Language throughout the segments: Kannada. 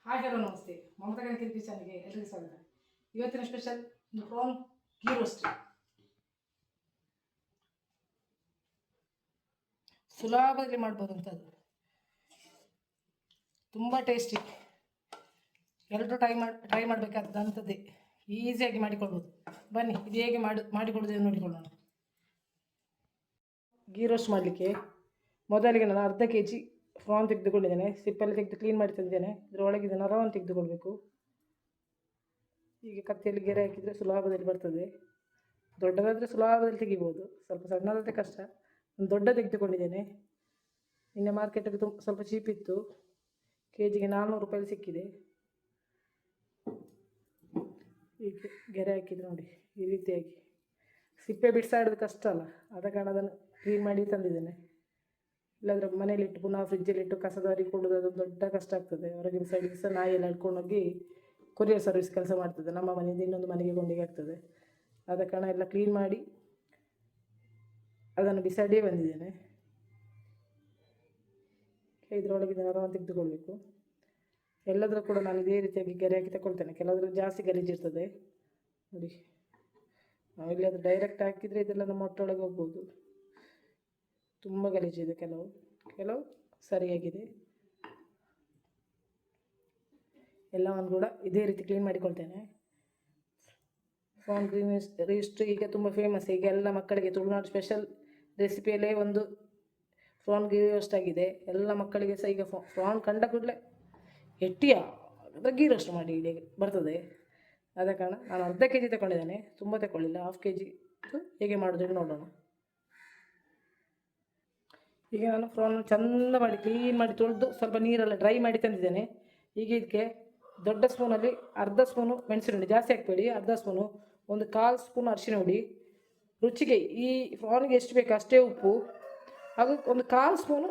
ಹಾಯ್ ಹಲೋ ನಮಸ್ತೆ. ಮಮತಾ ಗಣಕಿರ್ ಕಿಚನ್ಗೆ ಎಲ್ಲರಿಗೂ ಸ್ವಾಗತ. ಇವತ್ತಿನ ಸ್ಪೆಷಲ್ ಒಂದು ಪ್ರಾನ್ ಗೀ ರೋಸ್ಟ್. ಸುಲಭದಲ್ಲಿ ಮಾಡ್ಬೋದು ಅಂಥದ್ದು, ತುಂಬ ಟೇಸ್ಟಿ. ಎಲ್ಲರೂ ಟ್ರೈ ಮಾಡಬೇಕಾದಂಥದ್ದೇ, ಈಸಿಯಾಗಿ ಮಾಡಿಕೊಳ್ಬೋದು. ಬನ್ನಿ ಇದು ಹೇಗೆ ಮಾಡಿಕೊಡೋದು ನೋಡಿಕೊಳ್ಳೋಣ. ಗೀ ರೋಸ್ಟ್ ಮಾಡಲಿಕ್ಕೆ ಮೊದಲಿಗೆ ನಾನು ಅರ್ಧ kg ಪ್ರಾನ್ ತೆಗೆದುಕೊಂಡಿದ್ದೇನೆ. ಸಿಪ್ಪೆಲ್ಲ ತೆಗೆದು ಕ್ಲೀನ್ ಮಾಡಿ ತಂದಿದ್ದೇನೆ. ಇದರೊಳಗಿದ ನರವನ್ನು ತೆಗೆದುಕೊಳ್ಬೇಕು. ಹೀಗೆ ಕತ್ತಿಯಲ್ಲಿ ಗೆರೆ ಹಾಕಿದರೆ ಸುಲಭದಲ್ಲಿ ಬರ್ತದೆ. ದೊಡ್ಡದಾದರೆ ಸುಲಭದಲ್ಲಿ ತೆಗಿಬೋದು, ಸ್ವಲ್ಪ ಸಣ್ಣದಾದರೆ ಕಷ್ಟ. ಒಂದು ದೊಡ್ಡ ತೆಗೆದುಕೊಂಡಿದ್ದೇನೆ. ನಿನ್ನೆ ಮಾರ್ಕೆಟಲ್ಲಿ ಸ್ವಲ್ಪ ಚೀಪ್ ಇತ್ತು, kgಗೆ 400 ರೂಪಾಯಿ ಸಿಕ್ಕಿದೆ. ಹೀಗೆ ಗೆರೆ ಹಾಕಿದ್ದು ನೋಡಿ, ಈ ರೀತಿಯಾಗಿ. ಸಿಪ್ಪೆ ಬಿಡಿಸಾಡೋದು ಕಷ್ಟ ಅಲ್ಲ, ಆದ ಕಾರಣ ಅದನ್ನು ಕ್ಲೀನ್ ಮಾಡಿ ತಂದಿದ್ದೇನೆ. ಇಲ್ಲಾಂದರೆ ಮನೇಲಿಟ್ಟು ಪುನಃ ಫ್ರಿಜ್ಜಲ್ಲಿಟ್ಟು ಕಸದಾರಿ ಕೊಡೋದು ಅದೊಂದು ದೊಡ್ಡ ಕಷ್ಟ ಆಗ್ತದೆ. ಹೊರಗಿನ ಸೈಡಿಗೆ ಸಹ ನಾಯಿಯೆಲ್ಲ ಹಿಡ್ಕೊಂಡೋಗಿ ಕೊರಿಯರ್ ಸರ್ವಿಸ್ ಕೆಲಸ ಮಾಡ್ತದೆ, ನಮ್ಮ ಮನೆಯಿಂದ ಇನ್ನೊಂದು ಮನೆಗೆ ಕೊಂಡಿಗೆ ಆಗ್ತದೆ. ಆದ ಕಾರಣ ಎಲ್ಲ ಕ್ಲೀನ್ ಮಾಡಿ ಅದನ್ನು ಬಿಸಾಡಿಯೇ ಬಂದಿದ್ದೇನೆ. ಇದರೊಳಗಿನ ನರವನ್ನು ತೆಗೆದುಕೊಳ್ಬೇಕು. ಎಲ್ಲದರ ಕೂಡ ನಾನು ಇದೇ ರೀತಿಯಾಗಿ ಗೆರೆ ಹಾಕಿ ತಗೊಳ್ತೇನೆ. ಕೆಲವರಲ್ಲಿ ಜಾಸ್ತಿ ಗಲೀಜಿರ್ತದೆ ನೋಡಿ. ನಾವು ಇಲ್ಲಾದರೂ ಡೈರೆಕ್ಟ್ ಹಾಕಿದರೆ ಇದೆಲ್ಲ ನಮ್ಮ ಹೊಟ್ಟೆಯೊಳಗೆ ಹೋಗ್ಬೋದು. ತುಂಬ ಗಲೀಜಿದೆ, ಕೆಲವು ಸರಿಯಾಗಿದೆ. ಎಲ್ಲವನ್ನು ಕೂಡ ಇದೇ ರೀತಿ ಕ್ಲೀನ್ ಮಾಡಿಕೊಳ್ತೇನೆ. ಪ್ರಾನ್ ಗ್ರೀನ್ ರೋಸ್ಟ್ ಈಗ ತುಂಬ ಫೇಮಸ್. ಈಗ ಎಲ್ಲ ಮಕ್ಕಳಿಗೆ ತುಳುನಾಡು ಸ್ಪೆಷಲ್ ರೆಸಿಪಿಯಲ್ಲೇ ಒಂದು ಪ್ರಾನ್ ಗೀ ರೋಸ್ಟ್ ಆಗಿದೆ. ಎಲ್ಲ ಮಕ್ಕಳಿಗೆ ಸಹ ಈಗ ಪ್ರಾನ್ ಕಂಡ ಕೂಡಲೇ ಗೀ ರೋಸ್ಟ್ ಮಾಡಿ ಇಡೀ ಬರ್ತದೆ. ಆದ ಕಾರಣ ನಾನು ಅರ್ಧ kg ತಗೊಂಡಿದ್ದೇನೆ, ತುಂಬ ತಗೊಳ್ಳಿಲ್ಲ. ½ kg ಹೇಗೆ ಮಾಡೋದು ನೋಡೋಣ. ಈಗ ನಾನು ಪ್ರಾನ್ ಚೆಂದ ಮಾಡಿ ಕ್ಲೀನ್ ಮಾಡಿ ತೊಳೆದು ಸ್ವಲ್ಪ ನೀರೆಲ್ಲ ಡ್ರೈ ಮಾಡಿ ತಂದಿದ್ದೇನೆ. ಈಗ ಇದಕ್ಕೆ ದೊಡ್ಡ ಸ್ಪೂನಲ್ಲಿ ಅರ್ಧ ಸ್ಪೂನು ಮೆಣಸಿನ ಹುಡಿ, ಜಾಸ್ತಿ ಹಾಕಬೇಡಿ, ಅರ್ಧ ಸ್ಪೂನು, ಒಂದು 1/4 ಸ್ಪೂನ್ ಅರಿಶಿನ ಹುಡಿ, ರುಚಿಗೆ ಈ ಪ್ರಾನಿಗೆ ಎಷ್ಟು ಬೇಕು ಅಷ್ಟೇ ಉಪ್ಪು, ಹಾಗೂ ಒಂದು 1/4 ಸ್ಪೂನು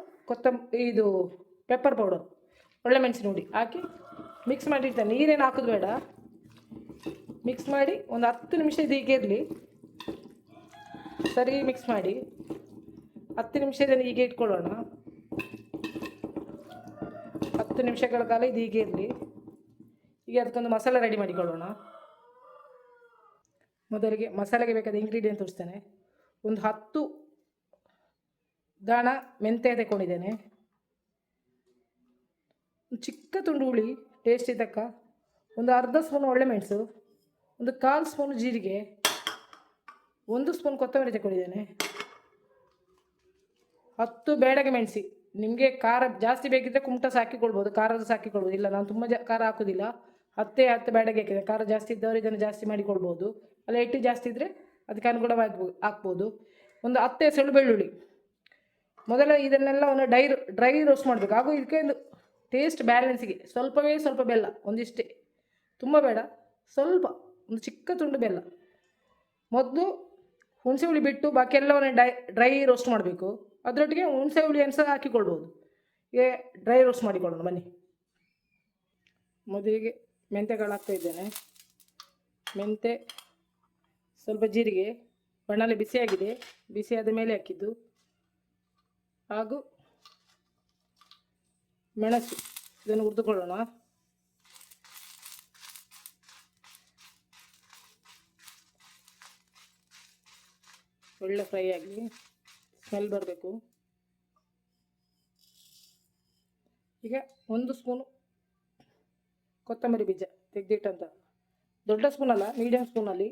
ಇದು ಪೆಪ್ಪರ್ ಪೌಡರ್, ಒಳ್ಳೆ ಮೆಣಸಿನ ಹುಡಿ ಹಾಕಿ ಮಿಕ್ಸ್ ಮಾಡಿರ್ತೇನೆ. ನೀರೇನು ಹಾಕೋದು ಬೇಡ, ಮಿಕ್ಸ್ ಮಾಡಿ ಒಂದು 10 ನಿಮಿಷ ಇದು ಹೀಗೆ ಇರಲಿ. ಸರಿ ಮಿಕ್ಸ್ ಮಾಡಿ 10 ನಿಮಿಷ ಇದನ್ನು ಹೀಗೆ ಇಟ್ಕೊಳ್ಳೋಣ. 10 ನಿಮಿಷಗಳ ಕಾಲ ಇದು ಹೀಗೆ ಇರಲಿ. ಈಗ ಅದಕ್ಕೊಂದು ಮಸಾಲೆ ರೆಡಿ ಮಾಡಿಕೊಳ್ಳೋಣ. ಮೊದಲಿಗೆ ಮಸಾಲೆಗೆ ಬೇಕಾದ ಇಂಗ್ರೀಡಿಯೆಂಟ್ ತೋರಿಸ್ತೇನೆ. ಒಂದು 10 ದಾಣ ಮೆಂತ್ಯ ತಗೊಂಡಿದ್ದೇನೆ, ಒಂದು ಚಿಕ್ಕ ತುಂಡು ಹುಳಿ ಟೇಸ್ಟ್ ಇದ್ದಕ್ಕ, ಒಂದು ಅರ್ಧ ಸ್ಪೂನ್ ಒಳ್ಳೆ ಮೆಣಸು, ಒಂದು 1/4 ಸ್ಪೂನ್ ಜೀರಿಗೆ, 1 ಸ್ಪೂನ್ ಕೊತ್ತಂಬರಿ ತಗೊಂಡಿದ್ದೇನೆ, 10 ಬೇಡಗೆ ಮೆಣಸಿ. ನಿಮಗೆ ಖಾರ ಜಾಸ್ತಿ ಬೇಕಿದ್ದರೆ ಕುಮಟ ಹಾಕಿಕೊಳ್ಬೋದು, ಖಾರದ ಹಾಕಿಕೊಳ್ಬೋದು. ಇಲ್ಲ, ನಾನು ತುಂಬ ಖಾರ ಹಾಕೋದಿಲ್ಲ, 10 ಬೇಡಗೆ ಹಾಕಿದೆ. ಖಾರ ಜಾಸ್ತಿ ಇದ್ದವರು ಇದನ್ನು ಜಾಸ್ತಿ ಮಾಡಿಕೊಳ್ಬೋದು, ಅಲ್ಲ ಎಟ್ಟು ಜಾಸ್ತಿ ಇದ್ದರೆ ಅದಕ್ಕೆ ಅನುಗುಣವಾಗಿ ಹಾಕ್ಬೋದು. ಒಂದು 10 ಎಸಳು ಬೆಳ್ಳುಳ್ಳಿ. ಮೊದಲ ಇದನ್ನೆಲ್ಲ ಒಂದು ಡ್ರೈ ರೋಸ್ಟ್ ಮಾಡಬೇಕು. ಹಾಗೂ ಇದಕ್ಕೆ ಒಂದು ಟೇಸ್ಟ್ ಬ್ಯಾಲೆನ್ಸಿಗೆ ಸ್ವಲ್ಪ ಬೆಲ್ಲ, ಒಂದಿಷ್ಟೇ, ತುಂಬ ಬೇಡ, ಸ್ವಲ್ಪ, ಒಂದು ಚಿಕ್ಕ ತುಂಡು ಬೆಲ್ಲ. ಮೊದಲು ಹುಣಸೆ ಹುಳಿ ಬಿಟ್ಟು ಬಾಕಿ ಎಲ್ಲವನ್ನು ಡ್ರೈ ರೋಸ್ಟ್ ಮಾಡಬೇಕು. ಅದರೊಟ್ಟಿಗೆ ಹುಣಸೆ ಹುಳಿಯನ್ನು ಸಹ ಹಾಕಿಕೊಳ್ಬೋದು. ಈಗ ಡ್ರೈ ರೋಸ್ಟ್ ಮಾಡಿಕೊಳ್ಳೋಣ ಬನ್ನಿ. ಮೊದಲಿಗೆ ಮೆಂತ್ಯಕಾಳು ಹಾಕ್ತಾಯಿದ್ದೇನೆ. ಮೆಂತ್ಯ, ಸ್ವಲ್ಪ ಜೀರಿಗೆ, ಬಣ್ಣಲೆ ಬಿಸಿಯಾಗಿದೆ, ಬಿಸಿಯಾದ ಮೇಲೆ ಹಾಕಿದ್ದು, ಹಾಗೂ ಮೆಣಸು, ಇದನ್ನು ಹುರಿದುಕೊಳ್ಳೋಣ. ಒಳ್ಳೆ ಫ್ರೈ ಆಗಲಿ, ಸ್ಮೆಲ್ ಬರಬೇಕು. ಈಗ 1 ಸ್ಪೂನು ಕೊತ್ತಂಬರಿ ಬೀಜ ತೆಗೆದಿಟ್ಟಂಥ, ದೊಡ್ಡ ಸ್ಪೂನಲ್ಲ, ಮೀಡಿಯಮ್ ಸ್ಪೂನಲ್ಲಿ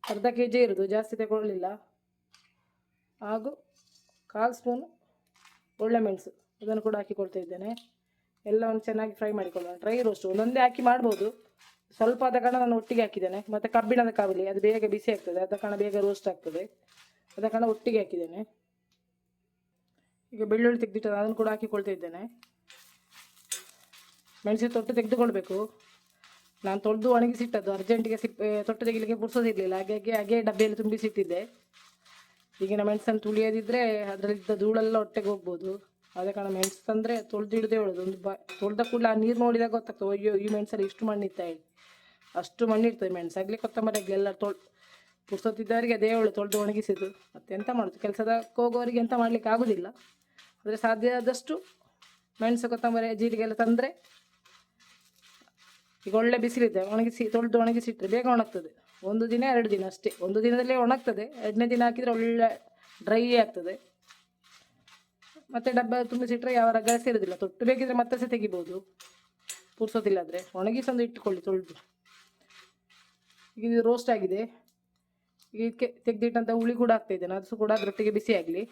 ಅರ್ಧ kg ಇರೋದು, ಜಾಸ್ತಿ ತಗೊಳ್ಳಿಲ್ಲ. ಹಾಗೂ 1/4 ಸ್ಪೂನು ಒಳ್ಳೆ ಮೆಣಸು, ಅದನ್ನು ಕೂಡ ಹಾಕಿಕೊಳ್ತಾ ಇದ್ದೇನೆ. ಎಲ್ಲವನ್ನು ಚೆನ್ನಾಗಿ ಫ್ರೈ ಮಾಡಿಕೊಳ್ಳೋಣ. ಡ್ರೈ ರೋಸ್ಟ್ ಒಂದೊಂದೇ ಹಾಕಿ ಮಾಡ್ಬೋದು, ಸ್ವಲ್ಪ ಆದ ಕಾರಣ ನಾನು ಒಟ್ಟಿಗೆ ಹಾಕಿದ್ದೇನೆ. ಮತ್ತು ಕಬ್ಬಿಣದ ಕಾವಲಿ, ಅದು ಬೇಗ ಬಿಸಿ ಆಗ್ತದೆ, ಆದ ಕಾರಣ ಬೇಗ ರೋಸ್ಟ್ ಆಗ್ತದೆ, ಆದ ಕಾರಣ ಒಟ್ಟಿಗೆ ಹಾಕಿದ್ದೇನೆ. ಈಗ ಬೆಳ್ಳುಳ್ಳಿ ತೆಗೆದಿಟ್ಟು ಅದನ್ನು ಕೂಡ ಹಾಕಿಕೊಳ್ತಾ ಇದ್ದೇನೆ. ಮೆಣಸಿನ ತೊಟ್ಟು ತೆಗೆದುಕೊಳ್ಬೇಕು. ನಾನು ತೊಳೆದು ಒಣಗಿಸಿಟ್ಟದ್ದು, ಅರ್ಜೆಂಟಿಗೆ ತೊಟ್ಟು ತೆಗಿಲಿಕ್ಕೆ ಪುರ್ಸೋದಿರಲಿಲ್ಲ, ಹಾಗೆ ಡಬ್ಬಿಯಲ್ಲಿ ತುಂಬಿಸಿಟ್ಟಿದ್ದೆ. ಈಗಿನ ಮೆಣಸನ್ನು ತುಳಿಯೋದಿದ್ದರೆ ಅದರಲ್ಲಿದ್ದ ಧೂಳೆಲ್ಲ ಹೊಟ್ಟೆಗೆ ಹೋಗ್ಬೋದು. ಆದ ಕಾರಣ ಮೆಣಸು ತಂದರೆ ತೊಳೆದಿಡದೆ ಹೇಳೋದು. ಒಂದು ತೊಳೆದ ಕೂಡಲೇ ಆ ನೀರು ನೋಡಿದಾಗ ಗೊತ್ತಾಗ್ತದೆ, ಅಯ್ಯೋ ಈ ಮೆಣಸಲ್ಲಿ ಇಷ್ಟು ಮಣ್ಣಿತ್ತ ಹೇಳಿ. ಅಷ್ಟು ಮಣ್ಣಿರ್ತದೆ ಮೆಣಸಾಗಲಿ ಕೊತ್ತಂಬರಿ ಆಗಲಿ, ಎಲ್ಲ ಪುರ್ಸೊತ್ತಿದ್ದವರಿಗೆ ಅದೇ ಹೇಳು ತೊಳೆದು ಒಣಗಿಸಿದ್ದು. ಮತ್ತೆಂತ ಮಾಡೋದು, ಕೆಲಸದಕ್ಕೆ ಹೋಗೋರಿಗೆ ಎಂತ ಮಾಡಲಿಕ್ಕೆ ಆಗೋದಿಲ್ಲ. ಆದರೆ ಸಾಧ್ಯ ಆದಷ್ಟು ಮೆಣಸು, ಕೊತ್ತಂಬರಿ, ಜೀರಿಗೆ ಎಲ್ಲ ತಂದರೆ ಈಗ ಒಳ್ಳೆ ಬಿಸಿಲಿದೆ, ತೊಳೆದು ಒಣಗಿಸಿಟ್ಟರೆ ಬೇಗ ಒಣಗ್ತದೆ. 1 ದಿನ 2 ದಿನ ಅಷ್ಟೇ, 1 ದಿನದಲ್ಲೇ ಒಣಗ್ತದೆ. 2ನೇ ದಿನ ಹಾಕಿದರೆ ಒಳ್ಳೆ ಡ್ರೈ ಆಗ್ತದೆ. ಮತ್ತು ಡಬ್ಬ ತುಂಬಿಸಿಟ್ರೆ ಯಾವ ರಗಳೆ ಸೇರೋದಿಲ್ಲ. ತೊಟ್ಟು ಬೇಕಿದ್ರೆ ಮತ್ತೆ ಸಹ ತೆಗಿಬೋದು, ಪುರ್ಸೋದಿಲ್ಲಾದರೆ. ಒಣಗಿಸೊಂದು ಇಟ್ಟುಕೊಳ್ಳಿ ತೊಳೆದು. ಈಗ ಇದು ರೋಸ್ಟ್ ಆಗಿದೆ. ಈಗ ಇದಕ್ಕೆ ತೆಗೆದಿಟ್ಟಂಥ ಹುಳಿ ಕೂಡ ಹಾಕ್ತಾಯಿದ್ದೇನೆ, ಅದು ಕೂಡ ಅದರೊಟ್ಟಿಗೆ ಬಿಸಿ ಆಗಲಿ.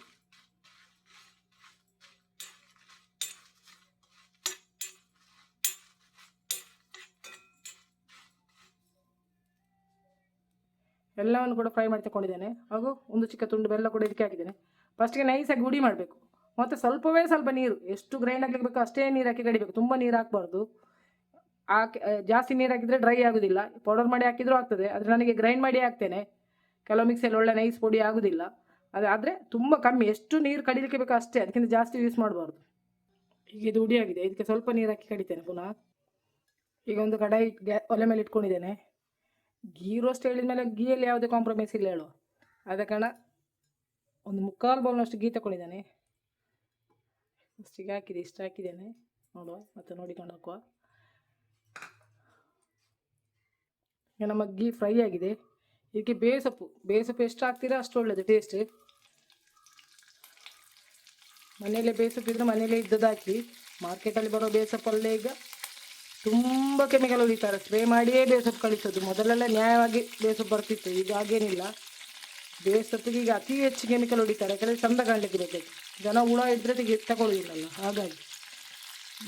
ಎಲ್ಲವನ್ನು ಕೂಡ ಫ್ರೈ ಮಾಡಿ ತಗೊಂಡಿದ್ದೇನೆ. ಹಾಗೂ ಒಂದು ಚಿಕ್ಕ ತುಂಡು ಬೆಲ್ಲ ಕೂಡ ಇದಕ್ಕೆ ಹಾಕಿದ್ದೇನೆ. ಫಸ್ಟಿಗೆ ನೈಸಾಗಿ ಹುಡಿ ಮಾಡಬೇಕು, ಮತ್ತು ಸ್ವಲ್ಪ ನೀರು, ಎಷ್ಟು ಗ್ರೈಂಡ್ ಆಗಲಿಕ್ಕೆ ಬೇಕೋ ಅಷ್ಟೇ ನೀರು ಹಾಕಿ ಕಡಿಬೇಕು. ತುಂಬ ನೀರು ಹಾಕಬಾರ್ದು. ಜಾಸ್ತಿ ನೀರು ಹಾಕಿದರೆ ಡ್ರೈ ಆಗೋದಿಲ್ಲ. ಪೌಡರ್ ಮಾಡಿ ಹಾಕಿದರೂ ಆಗ್ತದೆ, ಆದರೆ ನನಗೆ ಗ್ರೈಂಡ್ ಮಾಡಿ ಹಾಕ್ತೇನೆ. ಕೆಲವು ಮಿಕ್ಸಿಯಲ್ಲಿ ಒಳ್ಳೆ ನೈಸ್ ಪುಡಿ ಆಗೋದಿಲ್ಲ. ಆದರೆ ತುಂಬ ಕಮ್ಮಿ, ಎಷ್ಟು ನೀರು ಕಡಿಲಿಕ್ಕೆ ಬೇಕೋ ಅಷ್ಟೇ, ಅದಕ್ಕಿಂತ ಜಾಸ್ತಿ ಯೂಸ್ ಮಾಡಬಾರ್ದು. ಈಗ ಇದು ಹುಡಿ ಆಗಿದೆ, ಇದಕ್ಕೆ ಸ್ವಲ್ಪ ನೀರು ಹಾಕಿ ಕಡಿತೇನೆ ಪುನಃ. ಈಗ ಒಂದು ಕಡಾಯಿ ಒಲೆ ಮೇಲೆ ಇಟ್ಕೊಂಡಿದ್ದೇನೆ. ಗೀ ರೋಸ್ಟ್ ಹೇಳಿದ ಮೇಲೆ ಗೀಯಲ್ಲಿ ಯಾವುದೇ ಕಾಂಪ್ರಮೈಸ್ ಇಲ್ಲ ಹೇಳುವ. ಆದ ಕಾರಣ ಒಂದು 3/4 ಬೌಲ್ನಷ್ಟು ಗೀ ತಗೊಂಡಿದ್ದೇನೆ. ಅಷ್ಟಿಗೆ ಹಾಕಿದೆ, ಇಷ್ಟು ಹಾಕಿದ್ದೇನೆ. ನೋಡುವ, ಮತ್ತು ನೋಡಿಕೊಂಡು ಹಾಕುವ. ಈಗ ನಮ್ಮ ಗೀ ಫ್ರೈ ಆಗಿದೆ. ಇದಕ್ಕೆ ಬೇಸೊಪ್ಪು ಎಷ್ಟು ಹಾಕ್ತೀರಾ ಅಷ್ಟು ಒಳ್ಳೆಯದು ಟೇಸ್ಟ್. ಮನೆಯಲ್ಲೇ ಬೇಸೊಪ್ಪು ಇದ್ದರೆ ಮನೆಯಲ್ಲೇ ಇದ್ದದ್ದು ಹಾಕಿ. ಮಾರ್ಕೆಟಲ್ಲಿ ಬರೋ ಬೇಸಪ್ಪಲ್ಲೇ ಈಗ ತುಂಬ ಕೆಮಿಕಲ್ ಹೊಡಿತಾರೆ, ಸ್ಪ್ರೇ ಮಾಡಿಯೇ ಬೇಸೊಪ್ಪು ಕಳಿಸೋದು. ಮೊದಲೆಲ್ಲ ನ್ಯಾಯವಾಗಿ ಬೇಸೊಪ್ಪು ಬರ್ತಿತ್ತು, ಈಗ ಹಾಗೇನಿಲ್ಲ. ಬೇಸೊಪ್ಪಿಗೆ ಈಗ ಅತಿ ಹೆಚ್ಚು ಕೆಮಿಕಲ್ ಹೊಡಿತಾರೆ, ಯಾಕಂದರೆ ಚಂದ ಕಾಣಲಿಕ್ಕೆ ಬೇಕಾಗಿ. ಜನ ಹುಳ ಇದ್ದರೆ ತಗೊಳ್ಳೋದಿಲ್ಲಲ್ಲ, ಹಾಗಾಗಿ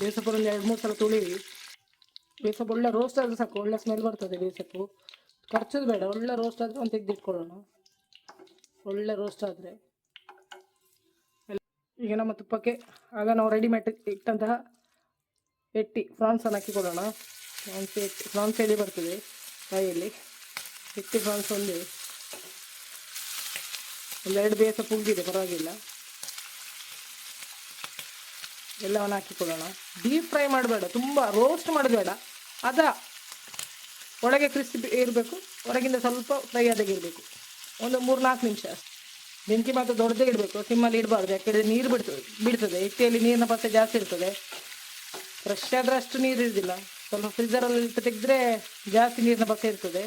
ಬೇಸೊಪ್ಪು ಒಂದು 2-3 ಸಲ ತೊಳಿವಿ. ಬೇಸೊಪ್ಪು ಒಳ್ಳೆ ರೋಸ್ಟ್ ಆದರೆ ಸಾಕು, ಒಳ್ಳೆ ಸ್ಮೆಲ್ ಬರ್ತದೆ. ಬೇಸೊಪ್ಪು ಖರ್ಚೋದು ಬೇಡ, ಒಳ್ಳೆ ರೋಸ್ಟ್ ಆದರೆ ಒಂದು ತೆಗೆದಿಟ್ಕೊಳ್ಳೋಣ. ಒಳ್ಳೆ ರೋಸ್ಟ್ ಆದರೆ ಈಗ ನಮ್ಮ ತುಪ್ಪಕ್ಕೆ ಆಗ ನಾವು ರೆಡಿ ಮಾಡಿ ಇಟ್ಟಂತಹ ಫ್ರಾನ್ಸನ್ನು ಹಾಕಿಕೊಳ್ಳೋಣ. ಫ್ರಾನ್ಸ್ ಎಲ್ಲಿ ಬರ್ತದೆ ಕೈಯಲ್ಲಿ. ಫ್ರಾನ್ಸ್ ಒಂದು 2 ಬೇಸೊಪ್ಪು ಉಳಿದಿದೆ, ಪರವಾಗಿಲ್ಲ. ಎಲ್ಲವನ್ನು ಹಾಕಿಕೊಳ್ಳೋಣ. ಡೀಪ್ ಫ್ರೈ ಮಾಡಬೇಡ, ತುಂಬ ರೋಸ್ಟ್ ಮಾಡಬೇಡ. ಒಳಗೆ ಕ್ರಿಸ್ಪಿ ಇರಬೇಕು, ಹೊರಗಿಂದ ಸ್ವಲ್ಪ ಫ್ರೈ ಆದಾಗೆ ಇರಬೇಕು. ಒಂದು 3-4 ನಿಮಿಷ. ಬೆಂಕಿ ಮಾತ್ರ ದೊಡ್ಡದೇ ಇಡಬೇಕು, ಸಿಮ್ಮಲ್ಲಿ ಇಡಬಾರ್ದು. ಯಾಕೆಂದರೆ ನೀರು ಬಿಡ್ತದೆ. ಹಿಟ್ಟಿಯಲ್ಲಿ ನೀರಿನ ಪಸೆ ಜಾಸ್ತಿ ಇರ್ತದೆ. ಫ್ರೆಶ್ ಆದರೆ ಅಷ್ಟು ನೀರು ಇರೋದಿಲ್ಲ, ಸ್ವಲ್ಪ ಫ್ರಿಜರಲ್ಲಿ ಇಟ್ಟು ತೆಗೆದ್ರೆ ಜಾಸ್ತಿ ನೀರಿನ ಪಸೆ ಇರ್ತದೆ.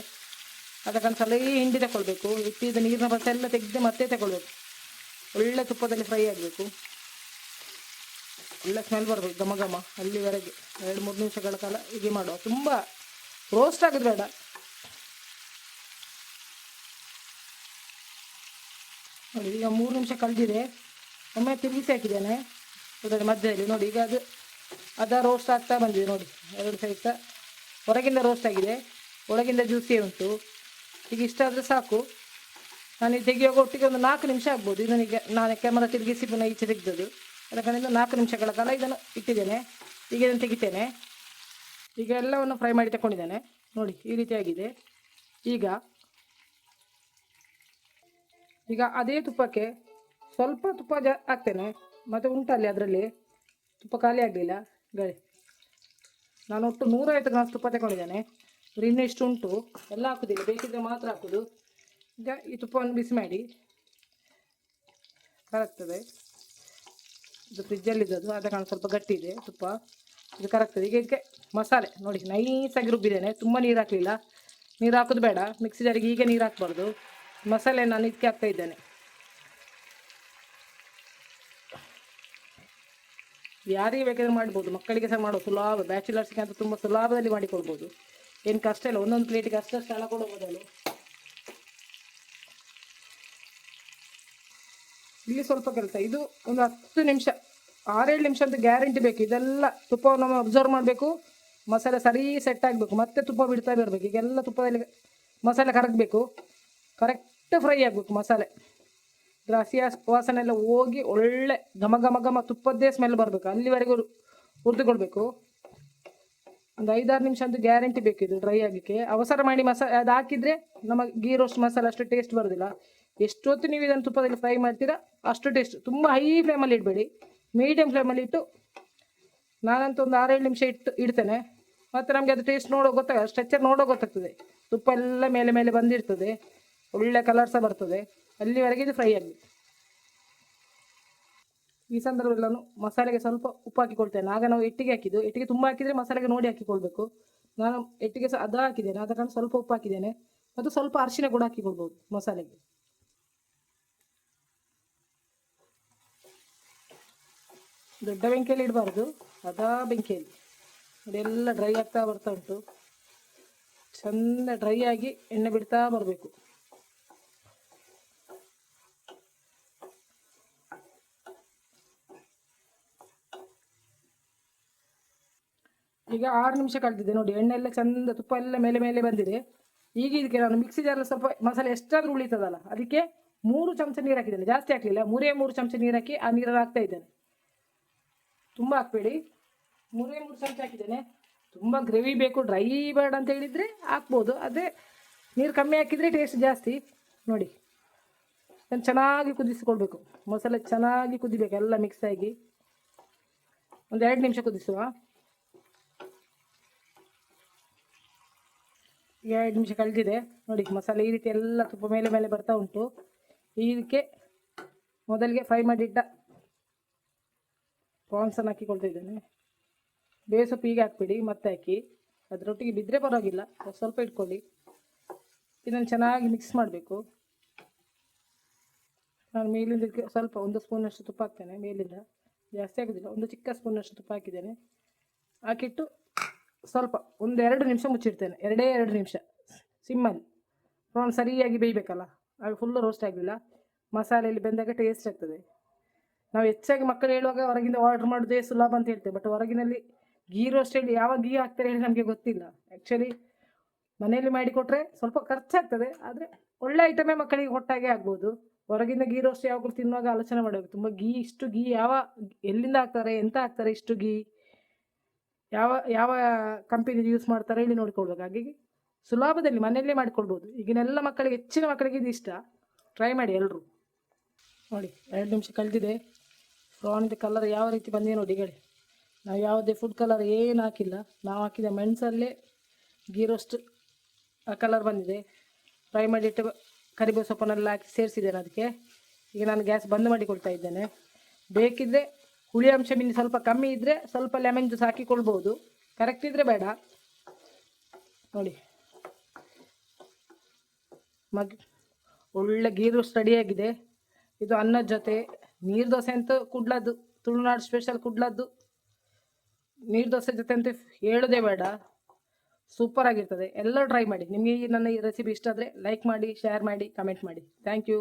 ಅದಕ್ಕಂತ ಸಲ ಹಿಂಡಿ ತಗೊಳ್ಬೇಕು. ಹಿಟ್ಟಿದ ನೀರಿನ ಪಸೆ ಎಲ್ಲ ತೆಗೆದು ಮತ್ತೆ ತಗೊಳ್ಬೇಕು. ಒಳ್ಳೆ ತುಪ್ಪದಲ್ಲಿ ಫ್ರೈ ಆಗಬೇಕು, ಒಳ್ಳೆ ಸ್ಮೆಲ್ ಬರಬೇಕು, ಘಮ ಘಮ ಅಲ್ಲಿವರೆಗೆ 2-3 ನಿಮಿಷಗಳ ಕಾಲ ಹೀಗೆ ಮಾಡುವ. ತುಂಬ ರೋಸ್ಟ್ ಆಗೋದು ಬೇಡ. ನೋಡಿ, ಈಗ 3 ನಿಮಿಷ ಕಳೆದಿದೆ. ಒಮ್ಮೆ ತಿರುಗಿಸಿ ಹಾಕಿದ್ದೇನೆ ಅದರ ಮಧ್ಯದಲ್ಲಿ. ನೋಡಿ, ಈಗ ಅದು ರೋಸ್ಟ್ ಆಗ್ತಾ ಬಂದಿದೆ. ನೋಡಿ, 2 ಸೈಡ್ ಸಹ ಹೊರಗಿಂದ ರೋಸ್ಟ್ ಆಗಿದೆ, ಒಳಗಿಂದ ಜ್ಯೂಸಿ ಉಂಟು. ಈಗ ಇಷ್ಟ ಆದರೆ ಸಾಕು. ನಾನು ತೆಗಿಯುವಾಗ ಒಟ್ಟಿಗೆ ಒಂದು 4 ನಿಮಿಷ ಆಗ್ಬೋದು. ಇದನ್ನೀಗ ನಾನು ಕ್ಯಾಮರಾ ತಿರುಗಿಸಿ ಪುನಃ ಈಚೆ ತೆಗೆದದ್ದು. ಅದಕ್ಕಿಂತ 4 ನಿಮಿಷಗಳ ಕಾಲ ಇದನ್ನು ಇಟ್ಟಿದ್ದೇನೆ. ಈಗ ಇದನ್ನು ತೆಗಿತೇನೆ. ಈಗ ಎಲ್ಲವನ್ನು ಫ್ರೈ ಮಾಡಿ ತಗೊಂಡಿದ್ದೇನೆ. ನೋಡಿ, ಈ ರೀತಿಯಾಗಿದೆ. ಈಗ ಅದೇ ತುಪ್ಪಕ್ಕೆ ಸ್ವಲ್ಪ ತುಪ್ಪ ಹಾಕ್ತೇನೆ. ಮತ್ತು ಉಂಟಲ್ಲಿ ಅದರಲ್ಲಿ ತುಪ್ಪ ಖಾಲಿ ಆಗಲಿಲ್ಲ ಗಳಿ. ನಾನು ಒಟ್ಟು 150 ಗ್ರಾಮ್ ತುಪ್ಪ ತಗೊಂಡಿದ್ದೇನೆ. ಇನ್ನೂ ಇಷ್ಟು ಉಂಟು, ಎಲ್ಲ ಹಾಕೋದಿಲ್ಲ, ಬೇಕಿದ್ರೆ ಮಾತ್ರ ಹಾಕೋದು. ಈಗ ಈ ತುಪ್ಪವನ್ನು ಬಿಸಿ ಮಾಡಿ ಕರಗ್ತದೆ. ಇದು ಫ್ರಿಜ್ಜಲ್ಲಿದ್ದದು, ಆದ ಕಾರಣ ಸ್ವಲ್ಪ ಗಟ್ಟಿ ಇದೆ ತುಪ್ಪ. ಇದು ಕರಗ್ತದೆ. ಈಗ ಇದಕ್ಕೆ ಮಸಾಲೆ ನೋಡಿ ನೈಸಾಗಿ ರುಬ್ಬಿದ್ದೇನೆ, ತುಂಬ ನೀರು ಹಾಕಲಿಲ್ಲ. ನೀರು ಹಾಕೋದು ಬೇಡ, ಮಿಕ್ಸಿ ಜಾರಿಗೆ ಈಗ ನೀರು ಹಾಕ್ಬಾರ್ದು. ಮಸಾಲೆ ನಾನು ಇದಕ್ಕೆ ಹಾಕ್ತಾ ಇದ್ದೇನೆ. ಯಾರಿಗೆ ಬೇಕಾದ್ರೆ ಮಾಡ್ಬೋದು, ಮಕ್ಕಳಿಗೆ ಸಹ ಮಾಡೋ ಸುಲಭ. ಬ್ಯಾಚುಲರ್ಸ್ಗೆ ಅಂತ ತುಂಬ ಸುಲಭದಲ್ಲಿ ಮಾಡಿಕೊಳ್ಬೋದು, ಏನು ಕಷ್ಟ ಇಲ್ಲ. ಒಂದೊಂದು ಪ್ಲೇಟಿಗೆ ಅಷ್ಟಷ್ಟು ಹಣ ಕೊಡೋ ಬದಲು ಇಲ್ಲಿ ಸ್ವಲ್ಪ ಕೆಲಸ. ಇದು ಒಂದು 10 ನಿಮಿಷ 6-7 ನಿಮಿಷ ಅಂತ ಗ್ಯಾರಂಟಿ ಬೇಕು. ಇದೆಲ್ಲ ತುಪ್ಪವನ್ನು ನಾವು ಅಬ್ಸರ್ವ್ ಮಾಡಬೇಕು, ಮಸಾಲೆ ಸರಿ ಸೆಟ್ ಆಗಬೇಕು, ಮತ್ತೆ ತುಪ್ಪ ಬಿಡ್ತಾ ಬರಬೇಕು. ಈಗೆಲ್ಲ ತುಪ್ಪದಲ್ಲಿ ಮಸಾಲೆ ಕರಗಬೇಕು, ಕರೆಕ್ಟ್ ಫ್ರೈ ಆಗಬೇಕು ಮಸಾಲೆ. ಹಸಿ ವಾಸನೆ ಎಲ್ಲ ಹೋಗಿ ಒಳ್ಳೆ ಘಮ ಘಮ ಘಮ ತುಪ್ಪದ್ದೇ ಸ್ಮೆಲ್ ಬರಬೇಕು, ಅಲ್ಲಿವರೆಗೂ ಹುರಿದುಕೊಳ್ಬೇಕು. ಒಂದು 5-6 ನಿಮಿಷ ಅಂತೂ ಗ್ಯಾರಂಟಿ ಬೇಕು ಇದು ಡ್ರೈ ಆಗಲಿಕ್ಕೆ. ಅವಸರ ಮಾಡಿ ಅದು ಹಾಕಿದರೆ ನಮ್ಮ ಗೀ ರೋಸ್ಟ್ ಮಸಾಲೆ ಅಷ್ಟು ಟೇಸ್ಟ್ ಬರೋದಿಲ್ಲ. ಎಷ್ಟೊತ್ತು ನೀವು ಇದನ್ನು ತುಪ್ಪದಲ್ಲಿ ಫ್ರೈ ಮಾಡ್ತೀರಾ ಅಷ್ಟು ಟೇಸ್ಟ್. ತುಂಬ ಹೈ ಫ್ಲೇಮಲ್ಲಿ ಇಡಬೇಡಿ, ಮೀಡಿಯಮ್ ಫ್ಲೇಮಲ್ಲಿ ಇಟ್ಟು. ನಾನಂತೂ ಒಂದು 6-7 ನಿಮಿಷ ಇಡ್ತೇನೆ. ಮತ್ತು ನಮಗೆ ಅದು ಟೇಸ್ಟ್ ಸ್ಟ್ರೆಚ್ಚರ್ ನೋಡೋ ಗೊತ್ತಾಗ್ತದೆ. ತುಪ್ಪ ಎಲ್ಲ ಮೇಲೆ ಬಂದಿರ್ತದೆ, ಒಳ್ಳೆ ಕಲರ್ ಸಹ ಬರ್ತದೆ. ಅಲ್ಲಿವರೆಗೆ ಇದು ಫ್ರೈ ಆಗಲಿ. ಈ ಸಂದರ್ಭದಲ್ಲಿ ನಾನು ಮಸಾಲೆಗೆ ಸ್ವಲ್ಪ ಉಪ್ಪು ಹಾಕಿಕೊಳ್ತೇನೆ. ಆಗ ನಾವು ಎಟ್ಟಿಗೆ ಹಾಕಿದ್ದು, ಎಟ್ಟಿಗೆ ತುಂಬ ಹಾಕಿದರೆ ಮಸಾಲೆಗೆ ನೋಡಿ ಹಾಕಿಕೊಳ್ಬೇಕು. ನಾನು ಎಟ್ಟಿಗೆ ಸಹ ಅದು ಹಾಕಿದ್ದೇನೆ, ಆದ ಕಾರಣ ಸ್ವಲ್ಪ ಉಪ್ಪು ಹಾಕಿದ್ದೇನೆ ಮತ್ತು ಸ್ವಲ್ಪ ಅರಿಶಿನ ಕೂಡ ಹಾಕಿಕೊಳ್ಬೋದು ಮಸಾಲೆಗೆ. ದೊಡ್ಡ ಬೆಂಕಿಯಲ್ಲಿ ಇಡಬಾರ್ದು, ಅದಾ ಬೆಂಕಿಯಲ್ಲಿ. ಅದೆಲ್ಲ ಡ್ರೈ ಆಗ್ತಾ ಬರ್ತಾ ಉಂಟು, ಚೆಂದ ಡ್ರೈ ಆಗಿ ಎಣ್ಣೆ ಬಿಡ್ತಾ ಬರಬೇಕು. ಈಗ 6 ನಿಮಿಷ ಕಳೆದಿದೆ ನೋಡಿ, ಎಣ್ಣೆ ಎಲ್ಲ ಚಂದ ತುಪ್ಪ ಎಲ್ಲ ಮೇಲೆ ಮೇಲೆ ಬಂದಿದೆ. ಈಗ ಇದಕ್ಕೆ ನಾನು ಮಿಕ್ಸಿ ಜಾರಲ್ಲಿ ಸ್ವಲ್ಪ ಮಸಾಲೆ ಎಷ್ಟಾದರೂ ಉಳಿತದಲ್ಲ, ಅದಕ್ಕೆ 3 ಚಮಚ ನೀರು ಹಾಕಿದ್ದೇನೆ, ಜಾಸ್ತಿ ಹಾಕಲಿಲ್ಲ. 3 ಚಮಚ ನೀರು ಹಾಕಿ ಆ ನೀರಲ್ಲಿ ಹಾಕ್ತಾ ಇದ್ದೇನೆ. ತುಂಬ ಹಾಕಬೇಡಿ, 3 ಚಮಚ ಹಾಕಿದ್ದೇನೆ. ತುಂಬ ಗ್ರೇವಿ ಬೇಕು, ಡ್ರೈ ಬೇಡ ಅಂತ ಹೇಳಿದರೆ ಹಾಕ್ಬೋದು, ಅದೇ ನೀರು ಕಮ್ಮಿ ಹಾಕಿದರೆ ಟೇಸ್ಟ್ ಜಾಸ್ತಿ. ನೋಡಿ ಅದನ್ನು ಚೆನ್ನಾಗಿ ಕುದಿಸಿಕೊಳ್ಬೇಕು, ಮಸಾಲೆ ಚೆನ್ನಾಗಿ ಕುದಿಬೇಕು, ಎಲ್ಲ ಮಿಕ್ಸ್ ಆಗಿ. ಒಂದು 2 ನಿಮಿಷ ಕುದಿಸುವ. 2 ನಿಮಿಷ ಕಳೆದಿದೆ ನೋಡಿ, ಮಸಾಲೆ ಈ ರೀತಿ ಎಲ್ಲ ತುಪ್ಪ ಮೇಲೆ ಮೇಲೆ ಬರ್ತಾ ಉಂಟು. ಇದಕ್ಕೆ ಮೊದಲಿಗೆ ಫ್ರೈ ಮಾಡಿಟ್ಟ ಪ್ರಾನ್ಸನ್ನು ಹಾಕಿಕೊಳ್ತಾ ಇದ್ದೇನೆ. ಬೇಸೊಪ್ಪು ಈಗ ಹಾಕ್ಬಿಡಿ, ಮತ್ತೆ ಹಾಕಿ, ಅದರೊಟ್ಟಿಗೆ ಬಿದ್ದರೆ ಪರವಾಗಿಲ್ಲ, ಸ್ವಲ್ಪ ಇಟ್ಕೊಳ್ಳಿ. ಇದನ್ನು ಚೆನ್ನಾಗಿ ಮಿಕ್ಸ್ ಮಾಡಬೇಕು. ನಾನು ಮೇಲಿಂದ ಸ್ವಲ್ಪ 1 ಸ್ಪೂನಷ್ಟು ತುಪ್ಪ ಹಾಕ್ತೇನೆ, ಮೇಲಿಂದ ಜಾಸ್ತಿ ಆಗೋದಿಲ್ಲ, 1 ಚಿಕ್ಕ ಸ್ಪೂನಷ್ಟು ತುಪ್ಪ ಹಾಕಿದ್ದೇನೆ. ಹಾಕಿಟ್ಟು ಸ್ವಲ್ಪ 1-2 ನಿಮಿಷ ಮುಚ್ಚಿಡ್ತೇನೆ, 2 ನಿಮಿಷ ಸಿಮ್ಮಲ್ಲಿ. ಪ್ರಾನ್ ಸರಿಯಾಗಿ ಬೇಯಬೇಕಲ್ಲ, ಆಗ ಫುಲ್ಲು ರೋಸ್ಟ್ ಆಗಲಿಲ್ಲ, ಮಸಾಲೆಯಲ್ಲಿ ಬೆಂದಾಗ ಟೇಸ್ಟ್ ಆಗ್ತದೆ. ನಾವು ಹೆಚ್ಚಾಗಿ ಮಕ್ಕಳು ಹೇಳುವಾಗ ಹೊರಗಿಂದ ಆರ್ಡ್ರ್ ಮಾಡೋದೇ ಸುಲಭ ಅಂತ ಹೇಳ್ತೇವೆ, ಬಟ್ ಹೊರಗಿನಲ್ಲಿ ಗೀ ರೋಸ್ಟ್ ಹೇಳಿ ಯಾವ ಗೀ ಹಾಕ್ತಾರೆ ಹೇಳಿ ನಮಗೆ ಗೊತ್ತಿಲ್ಲ. ಆ್ಯಕ್ಚುಲಿ ಮನೆಯಲ್ಲಿ ಮಾಡಿಕೊಟ್ರೆ ಸ್ವಲ್ಪ ಖರ್ಚಾಗ್ತದೆ, ಆದರೆ ಒಳ್ಳೆ ಐಟಮೇ ಮಕ್ಕಳಿಗೆ ಕೊಟ್ಟಾಗೆ ಆಗ್ಬೋದು. ಹೊರಗಿಂದ ಗೀ ರೋಸ್ಟ್ ಯಾವಾಗಲೂ ತಿನ್ನುವಾಗ ಆಲೋಚನೆ ಮಾಡಬೇಕು, ತುಂಬ ಇಷ್ಟು ಗೀ ಎಲ್ಲಿಂದ ಹಾಕ್ತಾರೆ, ಎಂತ ಹಾಕ್ತಾರೆ ಇಷ್ಟು ಗೀ, ಯಾವ ಕಂಪನಿದು ಯೂಸ್ ಮಾಡ್ತಾರೆ ಹೇಳಿ ನೋಡಿಕೊಳ್ಬೇಕು. ಹಾಗಾಗಿ ಸುಲಭದಲ್ಲಿ ಮನೆಯಲ್ಲೇ ಮಾಡಿಕೊಳ್ಬೋದು. ಈಗಿನೆಲ್ಲ ಮಕ್ಕಳಿಗೆ, ಹೆಚ್ಚಿನ ಮಕ್ಕಳಿಗೆ ಇದು ಇಷ್ಟ, ಟ್ರೈ ಮಾಡಿ ಎಲ್ಲರೂ. ನೋಡಿ 2 ನಿಮಿಷ ಕಳೆದಿದೆ, ಪ್ರಾನ್ದು ಕಲರ್ ಯಾವ ರೀತಿ ಬಂದಿದೆ ನೋಡಿ. ಹೇಳಿ, ನಾವು ಯಾವುದೇ ಫುಡ್ ಕಲರ್ ಏನು ಹಾಕಿಲ್ಲ, ನಾವು ಹಾಕಿದ ಮೆಣಸಲ್ಲೇ ಗೀ ರೋಸ್ಟ್ ಆ ಕಲರ್ ಬಂದಿದೆ. ಫ್ರೈ ಮಾಡಿಟ್ಟು ಕರಿಬೇವು ಸೊಪ್ಪನ್ನೆಲ್ಲ ಹಾಕಿ ಸೇರಿಸಿದ್ದೇನೆ ಅದಕ್ಕೆ. ಈಗ ನಾನು ಗ್ಯಾಸ್ ಬಂದ್ ಮಾಡಿಕೊಳ್ತಾ ಇದ್ದೇನೆ. ಬೇಕಿದ್ದರೆ ಹುಳಿ ಅಂಶ ಇನ್ನು ಸ್ವಲ್ಪ ಕಮ್ಮಿ ಇದ್ದರೆ ಸ್ವಲ್ಪ ಲೆಮನ್ ಜ್ಯೂಸ್ ಹಾಕಿಕೊಳ್ಬೋದು, ಕರೆಕ್ಟ್ ಇದ್ದರೆ ಬೇಡ. ನೋಡಿ ಒಳ್ಳೆ ಗೀ ರೋಸ್ಟ್ ರೆಡಿಯಾಗಿದೆ. ಇದು ಅನ್ನದ ಜೊತೆ, ನೀರು ದೋಸೆ ಅಂತೂ ಕುಡ್ಲದ್ದು, ತುಳುನಾಡು ಸ್ಪೆಷಲ್ ಕುಡ್ಲದ್ದು ನೀರು ದೋಸೆ ಜೊತೆ ಅಂತೂ ಹೇಳೋದೇ ಬೇಡ, ಸೂಪರ್ ಆಗಿರ್ತದೆ. ಎಲ್ಲರೂ ಟ್ರೈ ಮಾಡಿ. ನಿಮಗೆ ನನ್ನ ಈ ರೆಸಿಪಿ ಇಷ್ಟ ಆದರೆ ಲೈಕ್ ಮಾಡಿ, ಶೇರ್ ಮಾಡಿ, ಕಮೆಂಟ್ ಮಾಡಿ. Thank you.